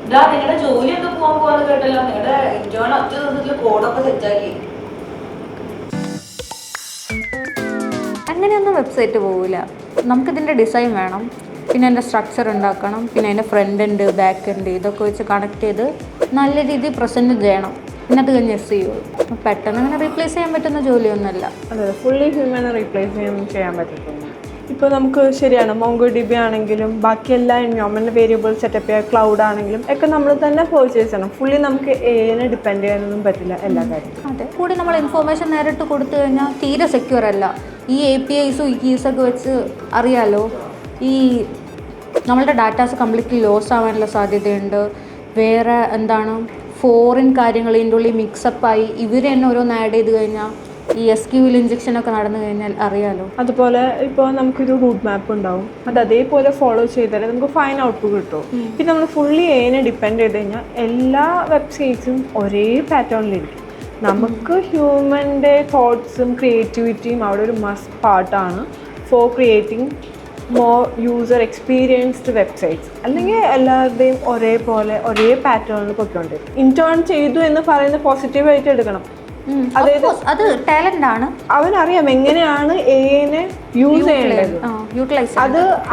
ഇതാ നിങ്ങളുടെ ജോലിയൊക്കെ പോകാന്ന് കേട്ടല്ലോ. നിങ്ങളുടെ ഇന്റേൺ ഒറ്റ ദിവസത്തിൽ കോഡൊക്കെ സെറ്റാക്കി. അങ്ങനെയൊന്നും വെബ്സൈറ്റ് പോകില്ല. നമുക്കിതിൻ്റെ ഡിസൈൻ വേണം, പിന്നെ അതിൻ്റെ സ്ട്രക്ചർ ഉണ്ടാക്കണം, പിന്നെ അതിൻ്റെ ഫ്രണ്ട് ഉണ്ട് ബാക്ക് ഉണ്ട്, ഇതൊക്കെ വെച്ച് കണക്ട് ചെയ്ത് നല്ല രീതിയിൽ പ്രസൻറ്റ് ചെയ്യണം. പിന്നെ അത് കഴിഞ്ഞ് SEO. പെട്ടെന്ന് അങ്ങനെ റീപ്ലേസ് ചെയ്യാൻ പറ്റുന്ന ജോലിയൊന്നുമല്ല. അതെ, ഫുള്ളി ഹ്യൂമനെ റീപ്ലേസ് ചെയ്യാൻ പറ്റത്തില്ല. ഇപ്പോൾ നമുക്ക് ശരിയാണ് MongoDB ആണെങ്കിലും ബാക്കി എല്ലാ എൻവയോൺമെൻറ്റ് വേരിയബിൾ സെറ്റപ്പ് ചെയ്യുക, ക്ലൗഡ് ആണെങ്കിലും ഒക്കെ നമ്മൾ തന്നെ പർച്ചേസ് ചെയ്യണം. ഫുള്ളി നമുക്ക് AI ഡിപ്പെൻഡ് ചെയ്യാനൊന്നും പറ്റില്ല എല്ലാ കാര്യത്തിലും. അതെ, കൂടി നമ്മൾ ഇൻഫോർമേഷൻ നേരിട്ട് കൊടുത്തു കഴിഞ്ഞാൽ തീരെ സെക്യൂർ അല്ല. ഈ APIസും ഈ കീസൊക്കെ വെച്ച് അറിയാലോ, ഈ നമ്മളുടെ ഡാറ്റാസ് കംപ്ലീറ്റ്ലി ലോസ് ആവാനുള്ള സാധ്യതയുണ്ട്. വേറെ എന്താണ്, ഫോറിൻ കാര്യങ്ങൾ ഇതിൻ്റെ ഉള്ളിൽ മിക്സപ്പായി ഇവർ തന്നെ ഓരോന്ന് ആഡ് ചെയ്ത് കഴിഞ്ഞാൽ ഈ SQL ഇഞ്ചക്ഷനൊക്കെ നടന്നു കഴിഞ്ഞാൽ അറിയാലോ. അതുപോലെ ഇപ്പോൾ നമുക്കൊരു റൂട്ട് മാപ്പ് ഉണ്ടാവും, അത് അതേപോലെ ഫോളോ ചെയ്താലേ നമുക്ക് ഫൈൻ ഔട്ട്പുട്ട് കിട്ടും. പിന്നെ നമ്മൾ ഫുള്ളി AI ഡിപ്പെൻഡ് ചെയ്ത് കഴിഞ്ഞാൽ എല്ലാ വെബ്സൈറ്റ്സും ഒരേ പാറ്റേണിലിരിക്കും. നമുക്ക് ഹ്യൂമൻ്റെ തോട്ട്സും ക്രിയേറ്റിവിറ്റിയും അവിടെ ഒരു മസ്റ്റ് പാർട്ടാണ് four creating more user experienced websites. അല്ലെങ്കിൽ എല്ലാവരുടെയും ഒരേപോലെ ഒരേ പാറ്റേണിൽ പൊയ്ക്കൊണ്ടിരിക്കും. ഇൻറ്റേൺ ചെയ്തു എന്ന് പറയുന്നത് പോസിറ്റീവായിട്ട് എടുക്കണം. അതായത് അത് ടാലന്റ് ആണ്, അവനറിയാം എങ്ങനെയാണ് AI യൂസ് ചെയ്യേണ്ടത്. യൂട്ടിലൈസ്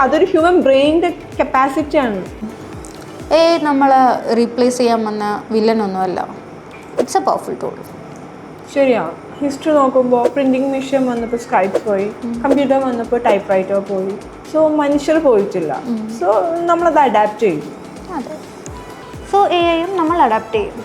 അതൊരു ഹ്യൂമൻ ബ്രെയിനിൻ്റെ കപ്പാസിറ്റിയാണ്. നമ്മളെ റീപ്ലേസ് ചെയ്യാൻ വന്ന വില്ലനൊന്നുമല്ല. It's a powerful tool. ശരിയാണ്. ഹിസ്റ്ററി നോക്കുമ്പോൾ പ്രിൻറ്റിങ് മെഷീൻ വന്നപ്പോൾ സ്ക്രൈബ്സ് പോയി, കമ്പ്യൂട്ടർ വന്നപ്പോൾ ടൈപ്പ് റൈറ്റർ പോയി. സോ മനുഷ്യർ പോയിട്ടില്ല. സോ നമ്മളത് അഡാപ്റ്റ് ചെയ്യും. അതെ, സോ AI യും നമ്മൾ അഡാപ്റ്റ് ചെയ്യും.